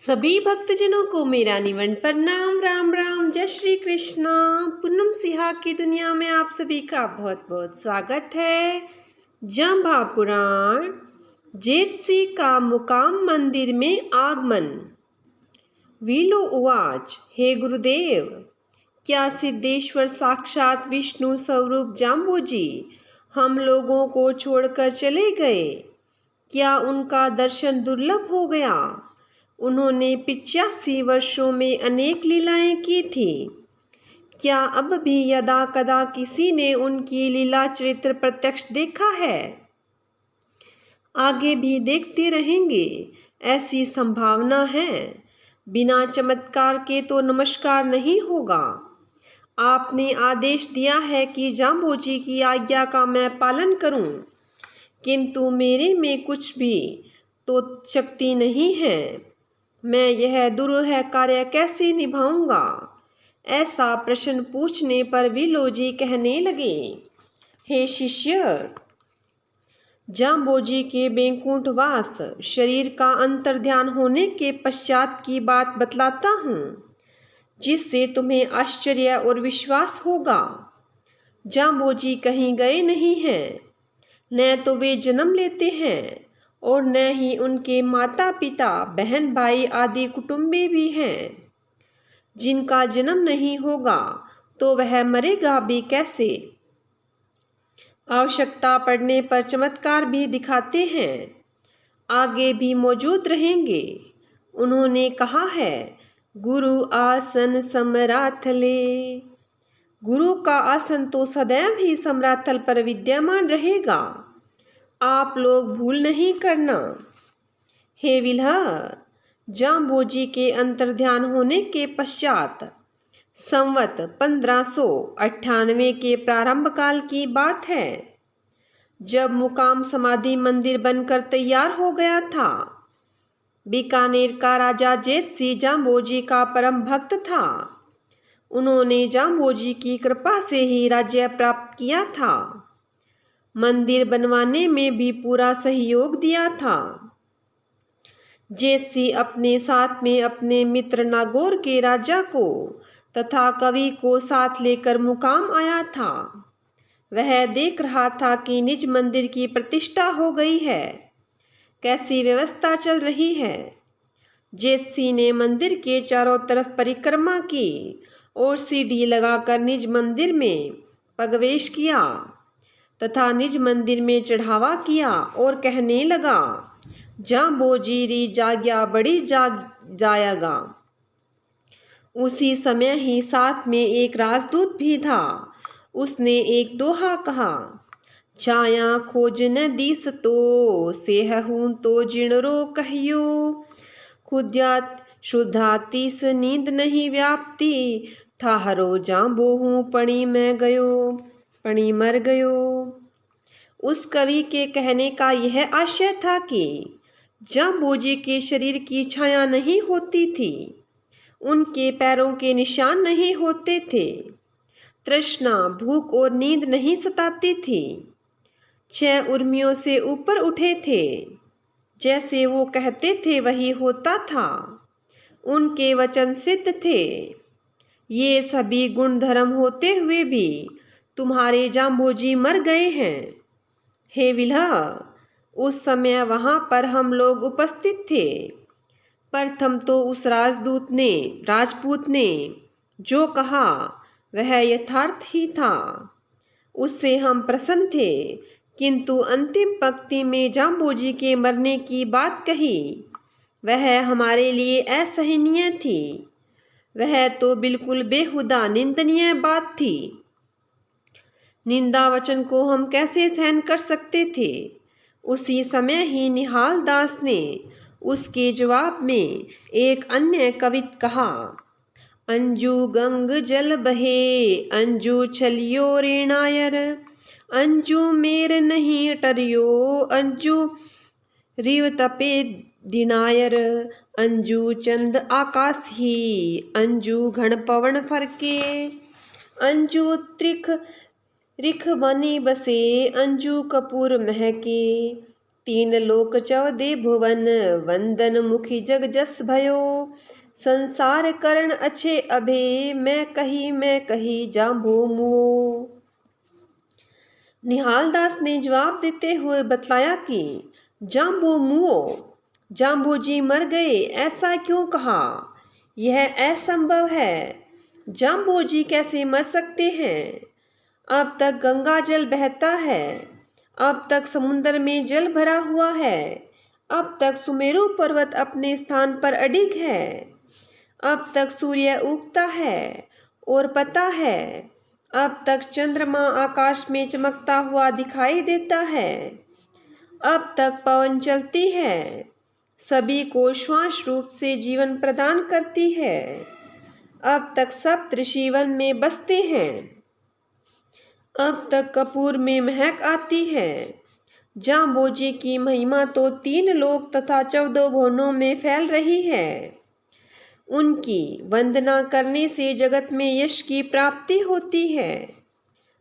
सभी भक्तजनों को मेरा निवन प्रणाम। राम राम, जय श्री कृष्णा। पूनम सिहा की दुनिया में आप सभी का बहुत बहुत स्वागत है। जांबा पुराण, जेतसी का मुकाम मंदिर में आगमन। वीलो उवाच, हे गुरुदेव, क्या सिद्धेश्वर साक्षात विष्णु स्वरूप जाम्बोजी हम लोगों को छोड़कर चले गए? क्या उनका दर्शन दुर्लभ हो गया? उन्होंने 85 वर्षों में अनेक लीलाएं की थी। क्या अब भी यदा कदा किसी ने उनकी लीला चरित्र प्रत्यक्ष देखा है? आगे भी देखते रहेंगे, ऐसी संभावना है। बिना चमत्कार के तो नमस्कार नहीं होगा। आपने आदेश दिया है कि जाम्बोजी की आज्ञा का मैं पालन करूं, किंतु मेरे में कुछ भी तो शक्ति नहीं है। मैं यह दुरूह कार्य कैसे निभाऊंगा? ऐसा प्रश्न पूछने पर विलोजी कहने लगे, हे शिष्य, जाम्बोजी के बैकुंठवास शरीर का अंतर्ध्यान होने के पश्चात की बात बतलाता हूँ, जिससे तुम्हें आश्चर्य और विश्वास होगा। जाम्बोजी कहीं गए नहीं हैं, न तो वे जन्म लेते हैं और न ही उनके माता पिता बहन भाई आदि कुटुंबे भी हैं। जिनका जन्म नहीं होगा तो वह मरेगा भी कैसे? आवश्यकता पड़ने पर चमत्कार भी दिखाते हैं, आगे भी मौजूद रहेंगे। उन्होंने कहा है, गुरु आसन समराथले। गुरु का आसन तो सदैव ही समराथल पर विद्यमान रहेगा, आप लोग भूल नहीं करना। हे विल्हा, जाम्बोजी के अंतर्ध्यान होने के पश्चात संवत 1598 के प्रारंभ काल की बात है, जब मुकाम समाधि मंदिर बनकर तैयार हो गया था। बीकानेर का राजा जेतसी जाम्बोजी का परम भक्त था। उन्होंने जाम्बोजी की कृपा से ही राज्य प्राप्त किया था। मंदिर बनवाने में भी पूरा सहयोग दिया था। जेतसी अपने साथ में अपने मित्र नागौर के राजा को तथा कवि को साथ लेकर मुकाम आया था। वह देख रहा था कि निज मंदिर की प्रतिष्ठा हो गई है, कैसी व्यवस्था चल रही है। जेतसी ने मंदिर के चारों तरफ परिक्रमा की और सीढ़ी लगाकर निज मंदिर में प्रवेश किया तथा निज मंदिर में चढ़ावा किया और कहने लगा, जाम्बोजी री जाग्या बड़ी जाएगा। उसी समय ही साथ में एक राजदूत भी था। उसने एक दोहा कहा, छाया खोज न दिस तो सेहूं तो जिणरो कहियो, खुद्यात शुद्धातीस नींद नहीं व्याप्ति, ठाहरो जाम्बोहू पणी में गयो, पणी मर गयो। उस कवि के कहने का यह आशय था कि जाम्बोजी के शरीर की छाया नहीं होती थी, उनके पैरों के निशान नहीं होते थे, तृष्णा, भूख और नींद नहीं सताती थी। 6 उर्मियों से ऊपर उठे थे, जैसे वो कहते थे वही होता था। उनके वचन सिद्ध थे। ये सभी गुण धर्म होते हुए भी तुम्हारे जाम्बोजी मर गए हैं। हे विल्हा, उस समय वहाँ पर हम लोग उपस्थित थे। प्रथम तो उस राजपूत ने जो कहा वह यथार्थ ही था, उससे हम प्रसन्न थे, किंतु अंतिम पंक्ति में जाम्बोजी के मरने की बात कही, वह हमारे लिए असहनीय थी। वह तो बिल्कुल बेहुदा निंदनीय बात थी। निंदा वचन को हम कैसे सहन कर सकते थे? उसी समय ही निहाल दास ने उसके जवाब में एक अन्य कवित कहा, अंजू गंग जल बहे अंजू छलियो रेणायर, अंजू मेर नहीं टरियो अंजू रिव तपे दिनायर, अंजू चंद आकाश ही अंजू घन पवन फरके, अंजू त्रिख रिख बनी बसे अंजू कपूर महके, तीन लोक चौदे भुवन, वंदन मुखी जग जस भयो। संसार करण अच्छे अभे, मैं कही जाम्बो मुओ। निहाल दास ने जवाब देते हुए बतलाया कि जाम्बो मुओ, जाम्बो जी मर गए, ऐसा क्यों कहा? यह असंभव है। जाम्बो जी कैसे मर सकते हैं? अब तक गंगा जल बहता है, अब तक समुद्र में जल भरा हुआ है, अब तक सुमेरु पर्वत अपने स्थान पर अडिग है, अब तक सूर्य उगता है और पता है, अब तक चंद्रमा आकाश में चमकता हुआ दिखाई देता है, अब तक पवन चलती है, सभी को श्वास रूप से जीवन प्रदान करती है, अब तक सप्तऋषि वन में बसते हैं, अब तक कपूर में महक आती है। जाम्बो जी की महिमा तो 3 लोक तथा 14 भुवनों में फैल रही है। उनकी वंदना करने से जगत में यश की प्राप्ति होती है।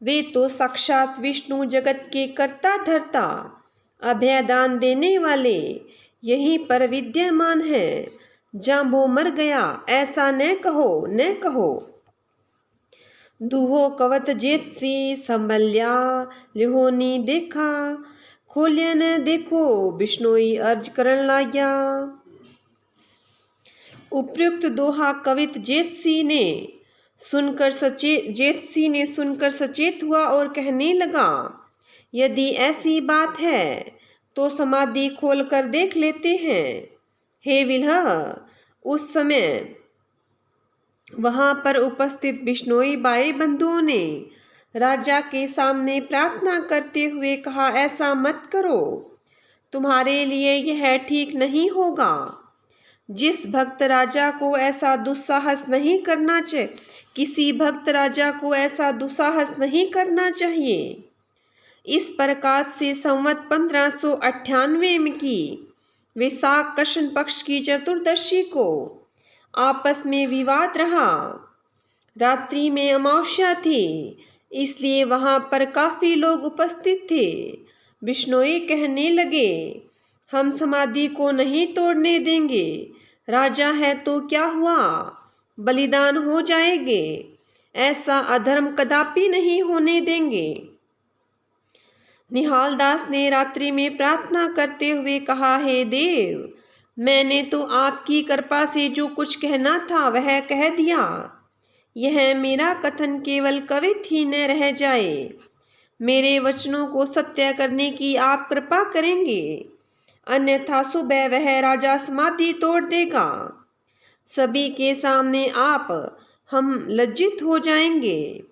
वे तो साक्षात विष्णु, जगत के कर्ता धर्ता, अभयदान देने वाले यहीं पर विद्यमान हैं। जाम्बो मर गया, ऐसा न कहो, न कहो। दूहो कवत जेतसी संभल्या, लिहोनी देखा, खोलिया न देखो, बिश्नोई अर्ज करण लाग्या। उपयुक्त दोहा कवित जेतसी ने सुनकर सचेत हुआ और कहने लगा, यदि ऐसी बात है तो समाधि खोलकर देख लेते हैं। हे विल्ह, उस समय वहां पर उपस्थित बिश्नोई बाई बंधुओं ने राजा के सामने प्रार्थना करते हुए कहा, ऐसा मत करो, तुम्हारे लिए यह ठीक नहीं होगा। जिस भक्त राजा को ऐसा दुस्साहस नहीं करना चाहिए, किसी भक्त राजा को ऐसा दुस्साहस नहीं करना चाहिए। इस प्रकार से संवत 1598 में की वैशाख कृष्ण पक्ष की चतुर्दशी को आपस में विवाद रहा। रात्रि में अमावस्या थी, इसलिए वहां पर काफी लोग उपस्थित थे। बिश्नोई कहने लगे, हम समाधि को नहीं तोड़ने देंगे। राजा है तो क्या हुआ, बलिदान हो जाएंगे, ऐसा अधर्म कदापि नहीं होने देंगे। निहाल दास ने रात्रि में प्रार्थना करते हुए कहा, हे देव, मैंने तो आपकी कृपा से जो कुछ कहना था वह कह दिया। यह मेरा कथन केवल कवित ही न रह जाए। मेरे वचनों को सत्य करने की आप कृपा करेंगे, अन्यथा सुबह वह राजा समाधि तोड़ देगा। सभी के सामने हम लज्जित हो जाएंगे।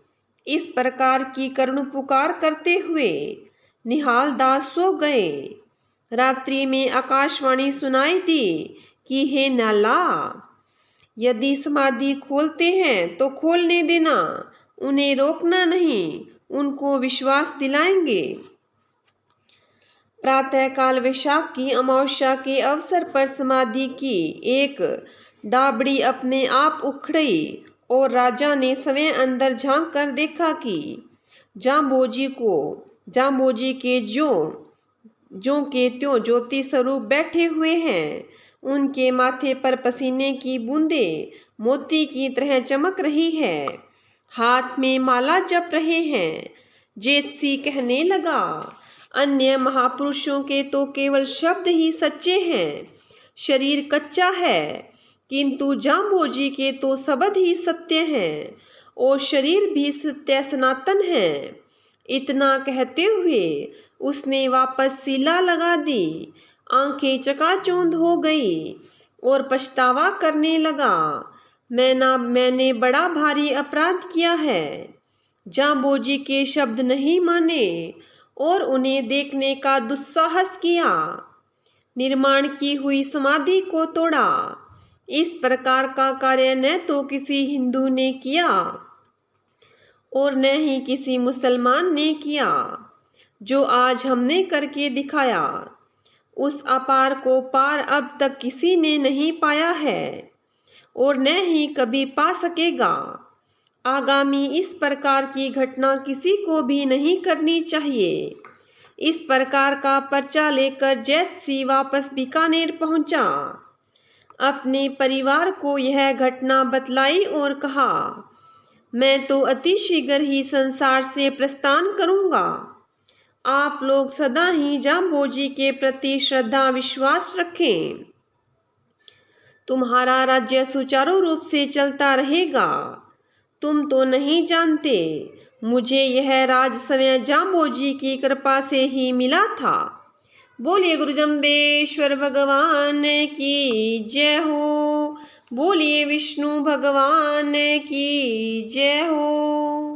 इस प्रकार की करुण पुकार करते हुए निहाल दास सो गए। रात्रि में आकाशवाणी सुनाई दी कि हे नाला, यदि समाधि खोलते हैं तो खोलने देना, उन्हें रोकना नहीं, उनको विश्वास दिलाएंगे। प्रातःकाल वैशाख की अमावस्या के अवसर पर समाधि की एक डाबड़ी अपने आप उखड़ी और राजा ने स्वयं अंदर झांक कर देखा कि जाम्बो जी के ज्यों के त्यों ज्योति स्वरूप बैठे हुए हैं। उनके माथे पर पसीने की बूंदें मोती की तरह चमक रही है, हाथ में माला जप रहे हैं। जेतसी कहने लगा, अन्य महापुरुषों के तो केवल शब्द ही सच्चे हैं, शरीर कच्चा है, किंतु जाम्बो जी के तो शब्द ही सत्य हैं और शरीर भी सत्य सनातन है। इतना कहते हुए उसने वापस सिला लगा दी, आंखें चकाचौंध हो गई और पछतावा करने लगा, मैंने बड़ा भारी अपराध किया है। जाम्बो जी के शब्द नहीं माने और उन्हें देखने का दुस्साहस किया, निर्माण की हुई समाधि को तोड़ा। इस प्रकार का कार्य न तो किसी हिंदू ने किया और न ही किसी मुसलमान ने किया। जो आज हमने करके दिखाया, उस अपार को पार अब तक किसी ने नहीं पाया है और न ही कभी पा सकेगा। आगामी इस प्रकार की घटना किसी को भी नहीं करनी चाहिए। इस प्रकार का पर्चा लेकर जैत सिंह वापस बीकानेर पहुंचा। अपने परिवार को यह घटना बतलाई और कहा, मैं तो अति शीघ्र ही संसार से प्रस्थान करूंगा। आप लोग सदा ही जाम्बोजी के प्रति श्रद्धा विश्वास रखें। तुम्हारा राज्य सुचारू रूप से चलता रहेगा। तुम तो नहीं जानते, मुझे यह राज स्वयं जाम्बोजी की कृपा से ही मिला था। बोलिए गुरु जम्बेश्वर भगवान की जय हो। बोलिए विष्णु भगवान की जय हो।